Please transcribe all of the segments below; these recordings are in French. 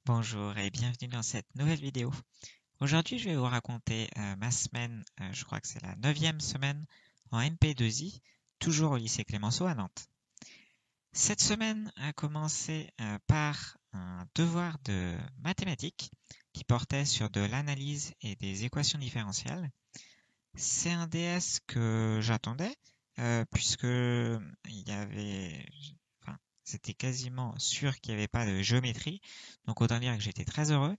Bonjour et bienvenue dans cette nouvelle vidéo. Aujourd'hui, je vais vous raconter ma semaine, je crois que c'est la 9e semaine en MP2I, toujours au lycée Clémenceau à Nantes. Cette semaine a commencé par un devoir de mathématiques qui portait sur de l'analyse et des équations différentielles. C'est un DS que j'attendais puisque il y avait, enfin, c'était quasiment sûr qu'il n'y avait pas de géométrie, donc autant dire que j'étais très heureux.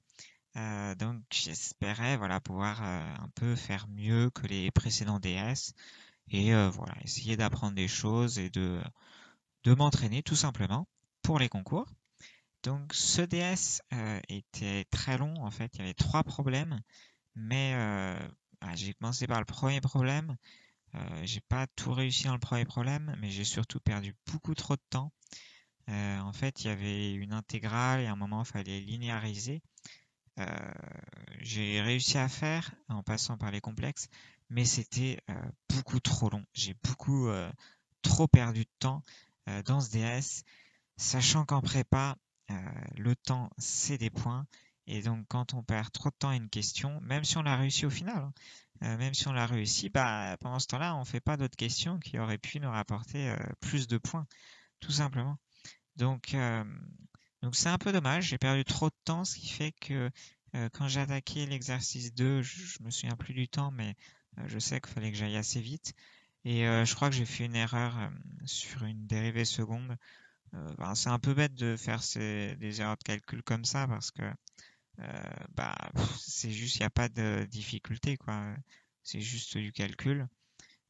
Donc j'espérais voilà pouvoir un peu faire mieux que les précédents DS et voilà essayer d'apprendre des choses et de m'entraîner tout simplement pour les concours. Donc ce DS était très long en fait, il y avait trois problèmes, mais j'ai commencé par le premier problème. J'ai pas tout réussi dans le premier problème, mais j'ai surtout perdu beaucoup trop de temps. En fait, il y avait une intégrale et à un moment il fallait linéariser. Euh, j'ai réussi à faire en passant par les complexes, mais c'était beaucoup trop long. J'ai beaucoup trop perdu de temps dans ce DS, sachant qu'en prépa, le temps, c'est des points. Et donc, quand on perd trop de temps à une question, même si on l'a réussi au final, hein, même si on l'a réussi, bah, pendant ce temps-là, on fait pas d'autres questions qui auraient pu nous rapporter plus de points, tout simplement. Donc, euh, donc c'est un peu dommage, j'ai perdu trop de temps, ce qui fait que quand j'ai attaqué l'exercice 2, je me souviens plus du temps, mais je sais qu'il fallait que j'aille assez vite. Et je crois que j'ai fait une erreur sur une dérivée seconde. Ben, c'est un peu bête de faire des erreurs de calcul comme ça parce que c'est juste, il n'y a pas de difficulté, quoi. C'est juste du calcul.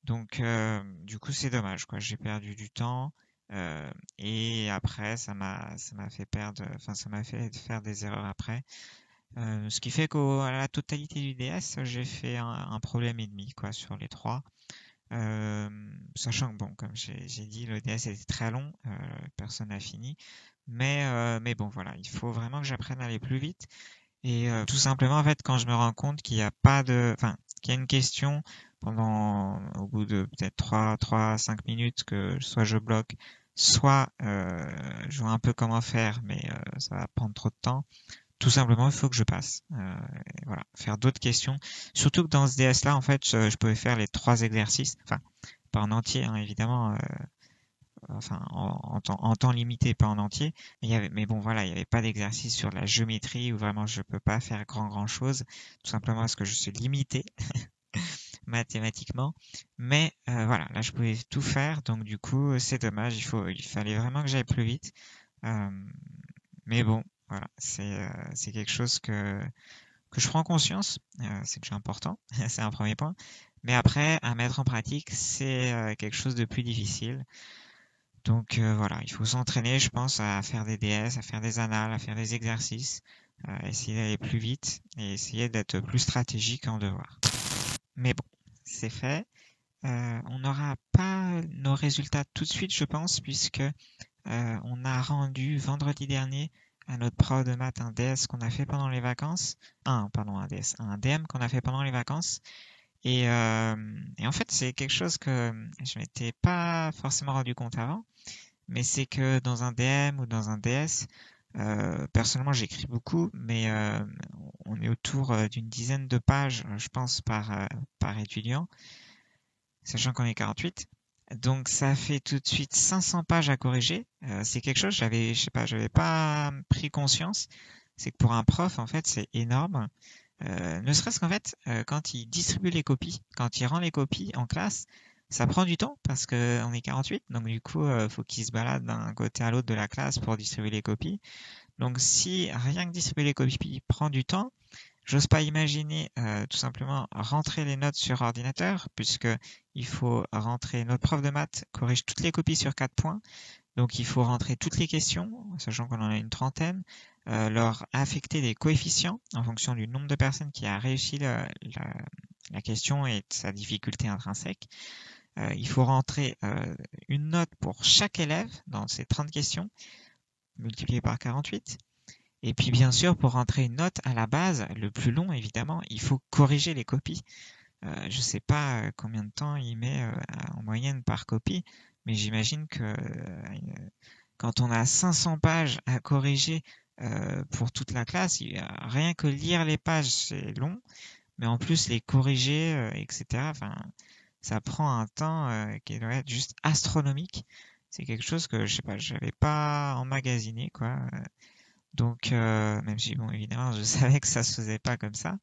Donc, du coup, c'est dommage, quoi. J'ai perdu du temps. Et après, ça m'a fait perdre, enfin, ça m'a fait faire des erreurs après. Ce qui fait qu'à la totalité du DS, j'ai fait un problème et demi, quoi, sur les trois. Euh, Sachant que, bon, comme j'ai dit, le DS était très long, personne n'a fini. Mais bon, voilà, il faut vraiment que j'apprenne à aller plus vite. Et tout simplement, en fait, quand je me rends compte qu'il n'y a pas de, enfin, qu'il y a une question au bout de peut-être 5 minutes, que soit je bloque, soit je vois un peu comment faire, mais ça va prendre trop de temps. Tout simplement, il faut que je passe. Et voilà, faire d'autres questions. Surtout que dans ce DS-là, en fait, je pouvais faire les trois exercices, enfin, pas en entier, hein, évidemment, enfin en temps limité, pas en entier. Mais bon, voilà, il n'y avait pas d'exercice sur la géométrie où vraiment je peux pas faire grand chose, tout simplement parce que je suis limité mathématiquement. Mais voilà, là je pouvais tout faire, donc du coup c'est dommage. Il fallait vraiment que j'aille plus vite. Euh, mais bon, voilà, c'est quelque chose que je prends conscience. C'est déjà important, c'est un premier point. Mais après, à mettre en pratique, c'est quelque chose de plus difficile. Donc voilà, il faut s'entraîner, je pense, à faire des DS, à faire des annales, à faire des exercices, essayer d'aller plus vite et essayer d'être plus stratégique en devoir. Mais bon, c'est fait. On n'aura pas nos résultats tout de suite, je pense, puisque on a rendu vendredi dernier à notre prof de maths un DS qu'on a fait pendant les vacances. Pardon, un DS, un DM qu'on a fait pendant les vacances. Et en fait, c'est quelque chose que je m'étais pas forcément rendu compte avant. Mais c'est que dans un DM ou dans un DS, personnellement j'écris beaucoup, mais on est autour d'une dizaine de pages, je pense, par étudiant, sachant qu'on est 48. Donc ça fait tout de suite 500 pages à corriger. C'est quelque chose, je sais pas, j'avais pas pris conscience. C'est que pour un prof, en fait, c'est énorme. Ne serait-ce qu'en fait, quand il distribue les copies, quand il rend les copies en classe, ça prend du temps parce que on est 48, donc du coup, faut qu'il se balade d'un côté à l'autre de la classe pour distribuer les copies. Donc si rien que distribuer les copies prend du temps, j'ose pas imaginer tout simplement rentrer les notes sur ordinateur, puisque il faut rentrer, notre prof de maths corrige toutes les copies sur 4 points, donc il faut rentrer toutes les questions, sachant qu'on en a une trentaine, leur affecter des coefficients en fonction du nombre de personnes qui a réussi la question et de sa difficulté intrinsèque. Il faut rentrer une note pour chaque élève dans ces 30 questions, multiplié par 48. Et puis bien sûr, pour rentrer une note à la base, le plus long évidemment, il faut corriger les copies. Je sais pas combien de temps il met en moyenne par copie, mais j'imagine que quand on a 500 pages à corriger pour toute la classe. Rien que lire les pages, c'est long, mais en plus les corriger, etc. Enfin, ça prend un temps qui doit être juste astronomique. C'est quelque chose que je sais pas, j'avais pas emmagasiné quoi. Donc même si bon évidemment je savais que ça se faisait pas comme ça.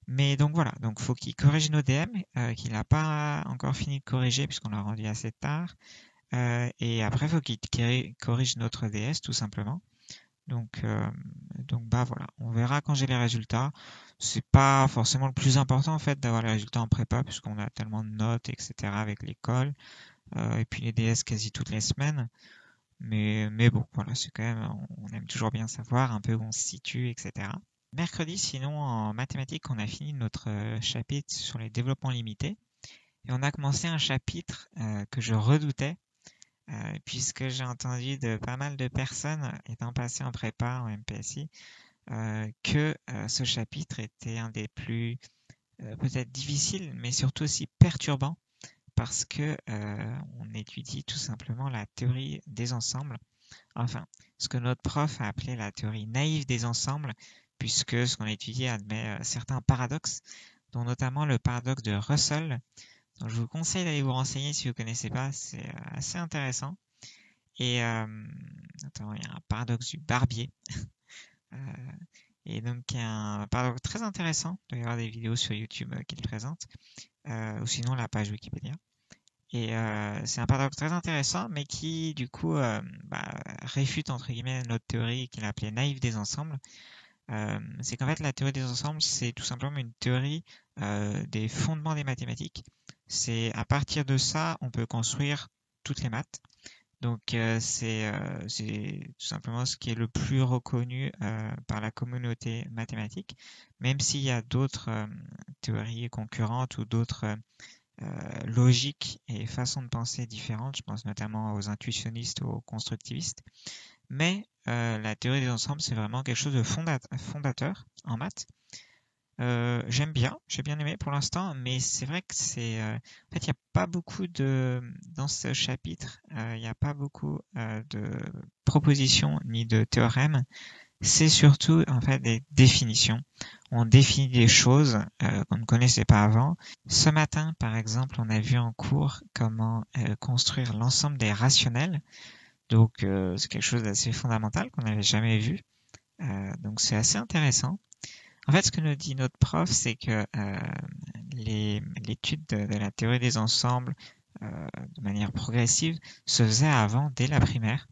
Mais donc voilà, donc faut qu'il corrige nos DM qu'il n'a pas encore fini de corriger puisqu'on l'a rendu assez tard. Et après faut qu'il corrige notre DS tout simplement. Donc bah voilà, on verra quand j'ai les résultats. C'est pas forcément le plus important en fait d'avoir les résultats en prépa puisqu'on a tellement de notes etc avec l'école et puis les DS quasi toutes les semaines. Mais bon voilà, c'est quand même, on aime toujours bien savoir un peu où on se situe etc. Mercredi, sinon, en mathématiques, on a fini notre chapitre sur les développements limités et on a commencé un chapitre que je redoutais puisque j'ai entendu de pas mal de personnes étant passées en prépa, en MPSI, que ce chapitre était un des plus peut-être difficiles, mais surtout aussi perturbants parce que on étudie tout simplement la théorie des ensembles. Enfin, ce que notre prof a appelé la théorie naïve des ensembles, puisque ce qu'on a étudié admet certains paradoxes, dont notamment le paradoxe de Russell. Donc, je vous conseille d'aller vous renseigner si vous ne connaissez pas, c'est assez intéressant. Et attends, il y a un paradoxe du barbier. Euh, et donc, il y a un paradoxe très intéressant. Il doit y avoir des vidéos sur YouTube qui le présentent, ou sinon la page Wikipédia. Et c'est un paradoxe très intéressant, mais qui, du coup, réfute, entre guillemets, notre théorie qu'il appelait naïve des ensembles. C'est qu'en fait, la théorie des ensembles, c'est tout simplement une théorie des fondements des mathématiques. C'est à partir de ça, on peut construire toutes les maths. Donc, c'est tout simplement ce qui est le plus reconnu par la communauté mathématique, même s'il y a d'autres théories concurrentes ou d'autres logiques et façons de penser différentes. Je pense notamment aux intuitionnistes ou aux constructivistes. Mais la théorie des ensembles, c'est vraiment quelque chose de fondateur en maths. J'aime bien, j'ai bien aimé pour l'instant, mais c'est vrai que c'est... en fait, il n'y a pas beaucoup de... Dans ce chapitre, il n'y a pas beaucoup de propositions ni de théorèmes. C'est surtout en fait des définitions. On définit des choses qu'on ne connaissait pas avant. Ce matin, par exemple, on a vu en cours comment construire l'ensemble des rationnels. Donc c'est quelque chose d'assez fondamental qu'on n'avait jamais vu. Donc c'est assez intéressant. En fait, ce que nous dit notre prof, c'est que l'étude de la théorie des ensembles de manière progressive se faisait avant, dès la primaire.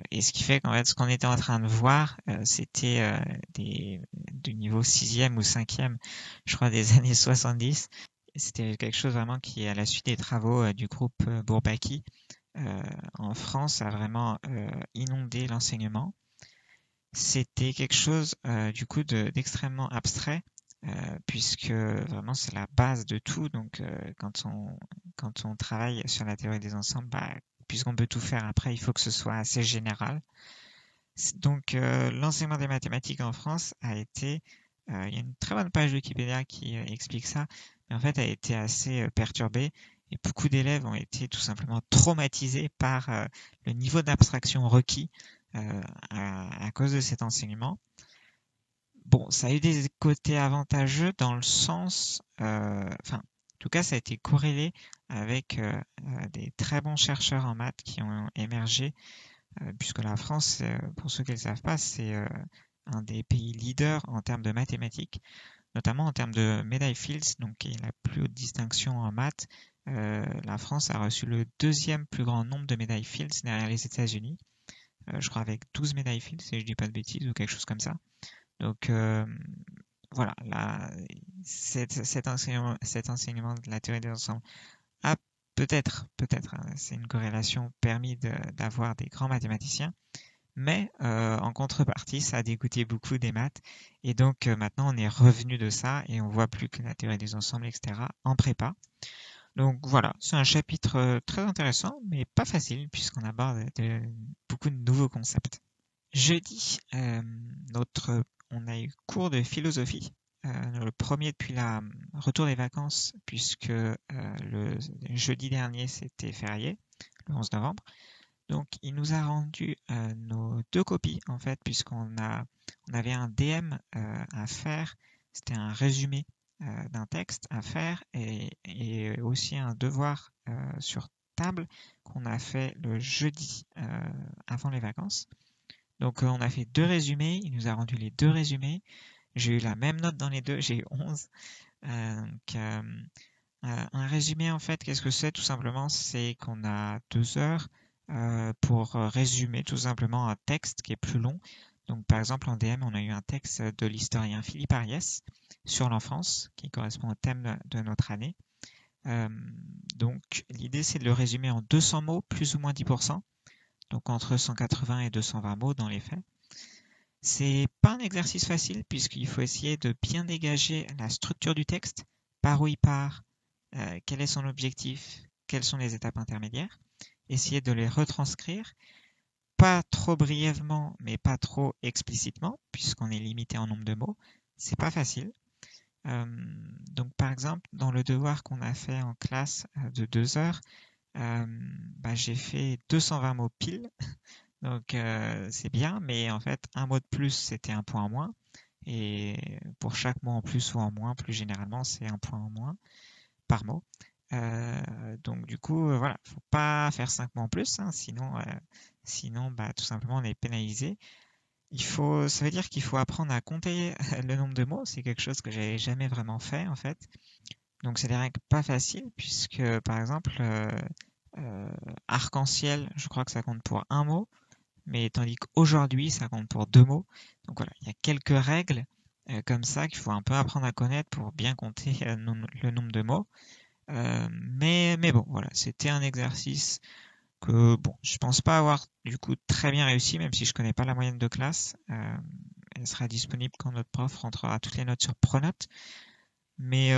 Et ce qui fait qu'en fait, ce qu'on était en train de voir, c'était du niveau 6e ou 5e, je crois, des années 70. C'était quelque chose vraiment qui, à la suite des travaux du groupe Bourbaki, en France, a vraiment inondé l'enseignement. C'était quelque chose du coup d'extrêmement abstrait puisque vraiment c'est la base de tout. Donc quand on travaille sur la théorie des ensembles, puisqu'on peut tout faire après, il faut que ce soit assez général. Donc l'enseignement des mathématiques en France a été, il y a une très bonne page Wikipédia qui explique ça, mais en fait a été assez perturbé et beaucoup d'élèves ont été tout simplement traumatisés par le niveau d'abstraction requis à cause de cet enseignement. Bon, ça a eu des côtés avantageux dans le sens, enfin, en tout cas, ça a été corrélé avec des très bons chercheurs en maths qui ont émergé, puisque la France, pour ceux qui ne le savent pas, c'est un des pays leaders en termes de mathématiques, notamment en termes de médaille Fields, donc qui est la plus haute distinction en maths. La France a reçu le deuxième plus grand nombre de médailles Fields derrière les États-Unis. Je crois avec 12 médailles Fields, si je dis pas de bêtises, ou quelque chose comme ça. Donc voilà, cet enseignement de la théorie des ensembles a peut-être, c'est une corrélation permis d'avoir des grands mathématiciens, mais en contrepartie, ça a dégoûté beaucoup des maths, et donc maintenant on est revenu de ça et on voit plus que la théorie des ensembles, etc. en prépa. Donc voilà, c'est un chapitre très intéressant, mais pas facile puisqu'on aborde beaucoup de nouveaux concepts. Jeudi, on a eu cours de philosophie, le premier depuis la retour des vacances, puisque le jeudi dernier c'était férié, le 11 novembre. Donc, il nous a rendu nos 2 copies, en fait, on avait un DM à faire. C'était un résumé d'un texte à faire et aussi un devoir sur table qu'on a fait le jeudi avant les vacances. Donc, on a fait 2 résumés. Il nous a rendu les 2 résumés. J'ai eu la même note dans les deux, j'ai eu 11. Un résumé, en fait, qu'est-ce que c'est? Tout simplement, c'est qu'on a 2 heures pour résumer tout simplement un texte qui est plus long. Donc, par exemple, en DM, on a eu un texte de l'historien Philippe Ariès sur l'enfance, qui correspond au thème de notre année. Euh, donc, l'idée, c'est de le résumer en 200 mots, plus ou moins 10%, donc entre 180 et 220 mots dans les faits. C'est pas un exercice facile, puisqu'il faut essayer de bien dégager la structure du texte, par où il part, quel est son objectif, quelles sont les étapes intermédiaires, essayer de les retranscrire, pas trop brièvement, mais pas trop explicitement, puisqu'on est limité en nombre de mots. C'est pas facile. Donc, par exemple, dans le devoir qu'on a fait en classe de 2 heures, j'ai fait 220 mots pile. Donc, c'est bien, mais en fait, un mot de plus, c'était un point en moins. Et pour chaque mot en plus ou en moins, plus généralement, c'est un point en moins par mot. Donc du coup, voilà, faut pas faire 5 mots en plus, hein, sinon, tout simplement, on est pénalisé. Ça veut dire qu'il faut apprendre à compter le nombre de mots. C'est quelque chose que j'avais jamais vraiment fait en fait. Donc c'est des règles pas faciles puisque, par exemple, arc-en-ciel, je crois que ça compte pour un mot, mais tandis qu'aujourd'hui, ça compte pour 2 mots. Donc voilà, il y a quelques règles comme ça qu'il faut un peu apprendre à connaître pour bien compter le nombre de mots. Mais bon, voilà, c'était un exercice que, bon, je pense pas avoir du coup très bien réussi, même si je connais pas la moyenne de classe. Elle sera disponible quand notre prof rentrera toutes les notes sur Pronote. Mais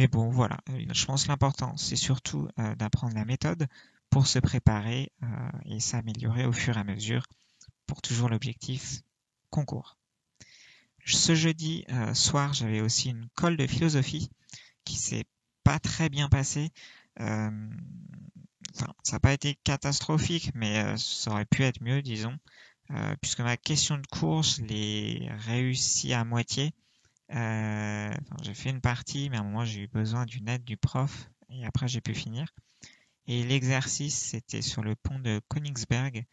bon, voilà, je pense que l'important, c'est surtout d'apprendre la méthode pour se préparer et s'améliorer au fur et à mesure pour toujours l'objectif concours. Ce jeudi soir, j'avais aussi une colle de philosophie qui s'est pas très bien passée. Euh, ça n'a pas été catastrophique, mais ça aurait pu être mieux, disons, puisque ma question de cours, je l'ai réussi à moitié. J'ai fait une partie, mais à un moment, j'ai eu besoin d'une aide du prof, et après, j'ai pu finir. Et l'exercice, c'était sur le pont de Königsberg.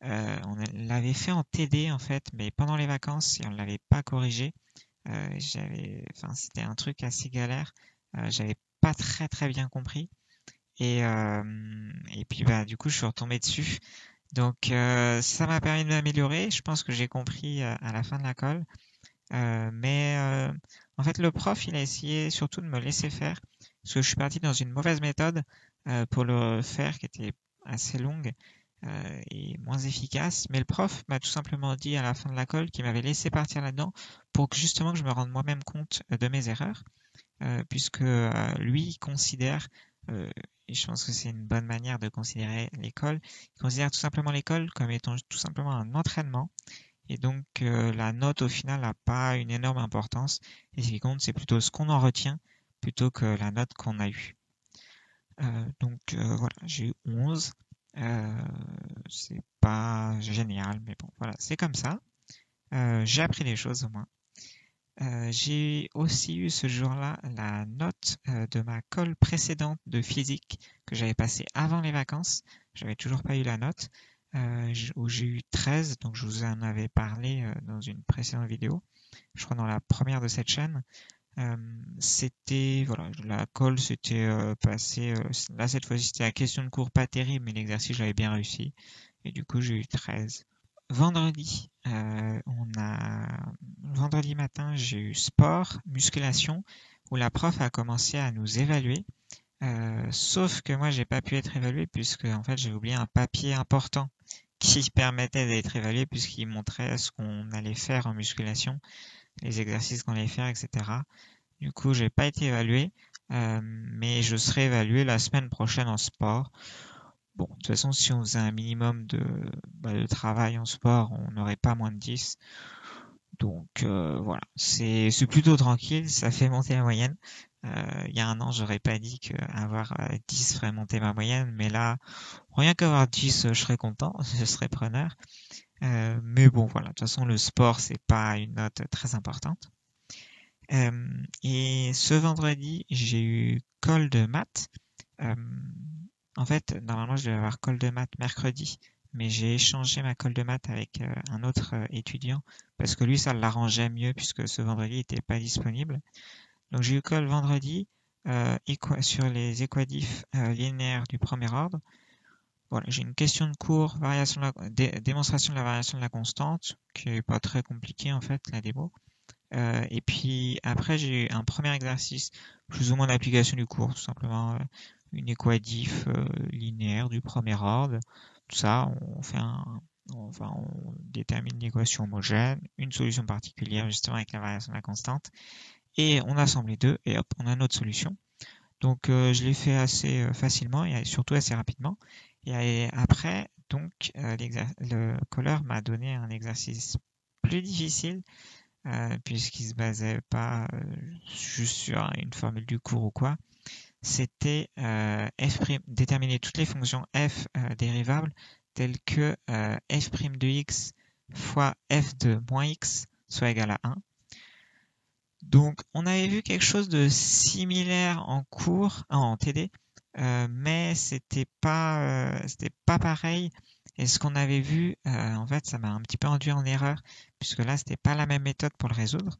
On l'avait fait en TD, en fait, mais pendant les vacances, et on ne l'avait pas corrigé. C'était un truc assez galère. J'avais pas très très bien compris. Et puis du coup je suis retombé dessus. Donc ça m'a permis de m'améliorer. Je pense que j'ai compris à la fin de la colle. Mais en fait le prof il a essayé surtout de me laisser faire parce que je suis parti dans une mauvaise méthode pour le faire qui était assez longue et moins efficace. Mais le prof m'a tout simplement dit à la fin de la colle qu'il m'avait laissé partir là-dedans pour que justement que je me rende moi-même compte de mes erreurs. Puisque lui il considère, et je pense que c'est une bonne manière de considérer l'école, il considère tout simplement l'école comme étant tout simplement un entraînement, et donc la note au final n'a pas une énorme importance, et ce qui compte c'est plutôt ce qu'on en retient plutôt que la note qu'on a eue. Donc voilà, j'ai eu 11. C'est pas génial, mais bon, voilà, c'est comme ça. J'ai appris des choses au moins. J'ai aussi eu ce jour-là la note de ma colle précédente de physique que j'avais passée avant les vacances. J'avais toujours pas eu la note, où j'ai eu 13, donc je vous en avais parlé dans une précédente vidéo, je crois dans la première de cette chaîne. Voilà, la colle s'était passée, là cette fois-ci c'était la question de cours pas terrible, mais l'exercice j'avais bien réussi, et du coup j'ai eu 13. Vendredi, vendredi matin, j'ai eu sport, musculation, où la prof a commencé à nous évaluer. Sauf que moi, j'ai pas pu être évalué puisque en fait, j'ai oublié un papier important qui permettait d'être évalué puisqu'il montrait ce qu'on allait faire en musculation, les exercices qu'on allait faire, etc. Du coup, j'ai pas été évalué, mais je serai évalué la semaine prochaine en sport. Bon, de toute façon, si on faisait un minimum de travail en sport, on n'aurait pas moins de 10. Donc voilà, c'est plutôt tranquille, ça fait monter la moyenne. Il y a un an, j'aurais pas dit qu'avoir 10 ferait monter ma moyenne, mais là, rien qu'avoir 10, je serais content, je serais preneur. Mais bon, voilà, de toute façon, le sport, c'est pas une note très importante. Et ce vendredi, j'ai eu colle de maths. Euh, En fait, normalement, je devais avoir colle de maths mercredi, mais j'ai échangé ma colle de maths avec un autre étudiant parce que lui, ça l'arrangeait mieux puisque ce vendredi, il n'était pas disponible. Donc, j'ai eu colle vendredi sur les équadifs linéaires du premier ordre. Voilà, j'ai une question de cours, démonstration de la variation de la constante, qui est pas très compliquée en fait, la démo. Et puis après, j'ai eu un premier exercice, plus ou moins d'application du cours, tout simplement une équadif linéaire du premier ordre. Tout ça, on détermine l'équation homogène, une solution particulière justement avec la variation de la constante, et on assemble les deux, et hop, on a notre solution. Donc je l'ai fait assez facilement et surtout assez rapidement. Et après, donc le colleur m'a donné un exercice plus difficile puisqu'il se basait pas juste sur une formule du cours ou quoi. C'était déterminer toutes les fonctions f dérivables telles que f' de x fois f de moins x soit égal à 1. Donc, on avait vu quelque chose de similaire en cours, en TD, mais c'était pas pareil. Et ce qu'on avait vu, en fait, ça m'a un petit peu induit en erreur, puisque là, c'était pas la même méthode pour le résoudre.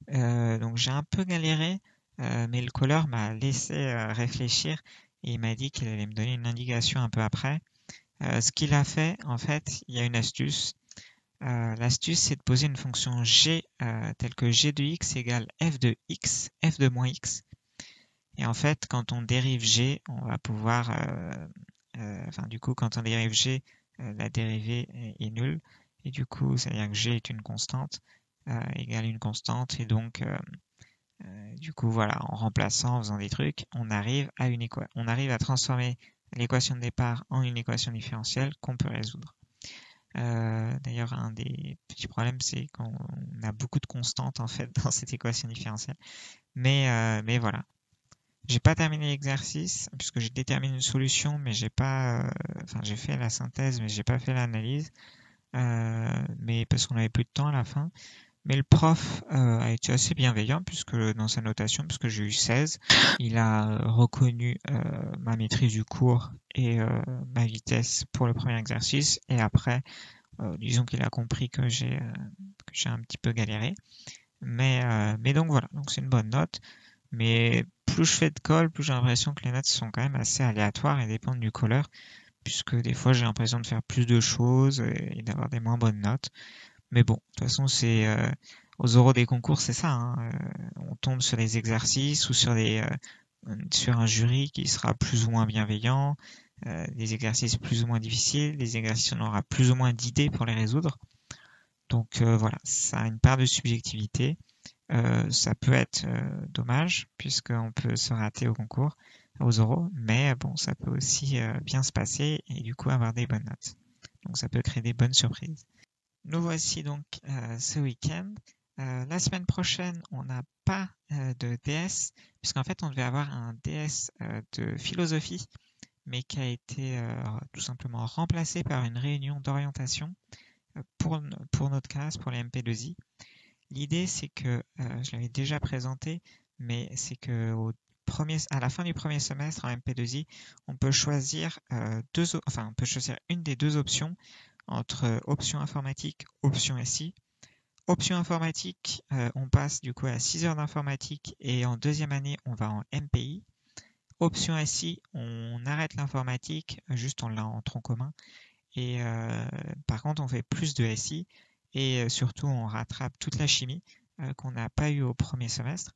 Donc, j'ai un peu galéré, mais le colleur m'a laissé réfléchir et il m'a dit qu'il allait me donner une indication un peu après. Ce qu'il a fait, en fait, il y a une astuce. L'astuce, c'est de poser une fonction g telle que g de x égale f de x, f de moins x. Et en fait, quand on dérive g, on va pouvoir, du coup, quand on dérive g, la dérivée est nulle. Et du coup, ça veut dire que g est une constante, égale une constante. Et donc, du coup, voilà, en remplaçant, en faisant des trucs, on arrive à transformer l'équation de départ en une équation différentielle qu'on peut résoudre. D'ailleurs, un des petits problèmes, c'est qu'on a beaucoup de constantes en fait dans cette équation différentielle. Mais voilà. J'ai pas terminé l'exercice puisque j'ai déterminé une solution, mais j'ai pas. J'ai fait la synthèse, mais j'ai pas fait l'analyse. Mais parce qu'on avait plus de temps à la fin. Mais le prof a été assez bienveillant puisque dans sa notation, puisque j'ai eu 16, il a reconnu ma maîtrise du cours et ma vitesse pour le premier exercice. Et après, disons qu'il a compris que j'ai un petit peu galéré. Mais donc voilà, donc c'est une bonne note. Mais plus je fais de colle, plus j'ai l'impression que les notes sont quand même assez aléatoires et dépendent du colleur, puisque des fois j'ai l'impression de faire plus de choses et d'avoir des moins bonnes notes. Mais bon, de toute façon, c'est aux oraux des concours, c'est ça. Hein, on tombe sur des exercices ou sur un jury qui sera plus ou moins bienveillant, des exercices plus ou moins difficiles, des exercices où on aura plus ou moins d'idées pour les résoudre. Donc voilà, ça a une part de subjectivité. Ça peut être dommage puisqu'on peut se rater au concours, aux oraux, mais bon, ça peut aussi bien se passer et du coup avoir des bonnes notes. Donc ça peut créer des bonnes surprises. Nous voici donc ce week-end. La semaine prochaine, on n'a pas de DS, puisqu'en fait, on devait avoir un DS de philosophie, mais qui a été tout simplement remplacé par une réunion d'orientation pour notre classe, pour les MP2I. L'idée, c'est que, je l'avais déjà présenté, mais c'est que à la fin du premier semestre en MP2I, on peut choisir on peut choisir une des deux options entre option informatique, option SI. Option informatique, on passe du coup à 6 heures d'informatique et en deuxième année, on va en MPI. Option SI, on arrête l'informatique, juste on l'a en tronc commun. Et par contre, on fait plus de SI et surtout, on rattrape toute la chimie qu'on n'a pas eu au premier semestre.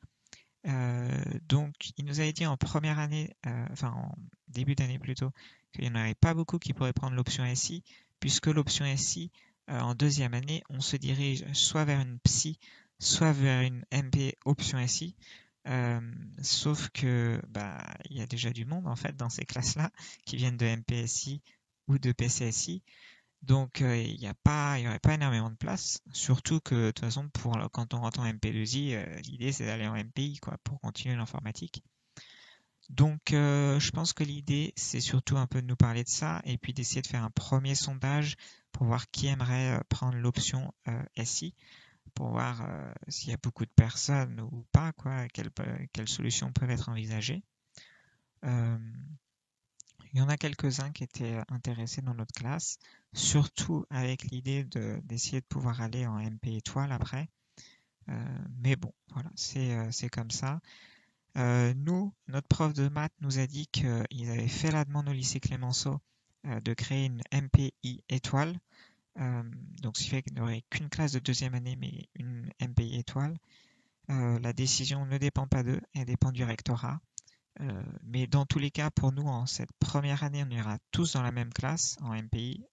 Donc, il nous avait dit en première année, en début d'année plutôt, qu'il n'y en aurait pas beaucoup qui pourraient prendre l'option SI, puisque l'option SI, en deuxième année, on se dirige soit vers une psy, soit vers une MP option SI. Sauf que il y a déjà du monde en fait dans ces classes-là qui viennent de MPSI ou de PCSI. Donc il y aurait pas énormément de place, surtout que de toute façon quand on rentre en MP2I, l'idée c'est d'aller en MPI quoi, pour continuer l'informatique. Donc je pense que l'idée c'est surtout un peu de nous parler de ça et puis d'essayer de faire un premier sondage pour voir qui aimerait prendre l'option SI, pour voir s'il y a beaucoup de personnes ou pas, quoi, quelles solutions peuvent être envisagées. Euh, il y en a quelques-uns qui étaient intéressés dans notre classe, surtout avec l'idée d'essayer de pouvoir aller en MP étoile après. Mais bon, voilà, c'est comme ça. Nous, notre prof de maths nous a dit qu'ils avaient fait la demande au lycée Clémenceau de créer une MPI étoile. Donc, ce qui fait qu'il n'y aurait qu'une classe de deuxième année, mais une MPI étoile. La décision ne dépend pas d'eux, elle dépend du rectorat. Mais dans tous les cas, pour nous, en cette première année, on ira tous dans la même classe, en MPI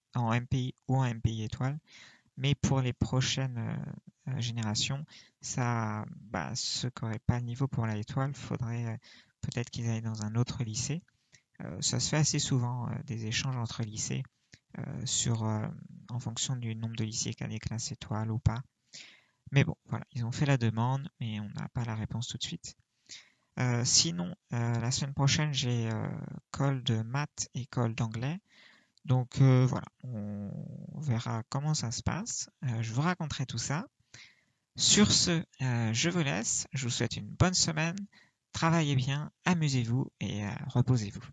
ou en MPI étoile. Mais pour les prochaines générations, ceux qui n'auraient pas le niveau pour la étoile, faudrait peut-être qu'ils aillent dans un autre lycée. Ça se fait assez souvent, des échanges entre lycées, en fonction du nombre de lycées qui a des classes étoiles ou pas. Mais bon, voilà, ils ont fait la demande, mais on n'a pas la réponse tout de suite. Sinon, la semaine prochaine, j'ai call de maths et call d'anglais. Donc voilà, on verra comment ça se passe. Je vous raconterai tout ça. Sur ce, je vous laisse. Je vous souhaite une bonne semaine. Travaillez bien, amusez-vous et reposez-vous.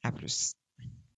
À plus.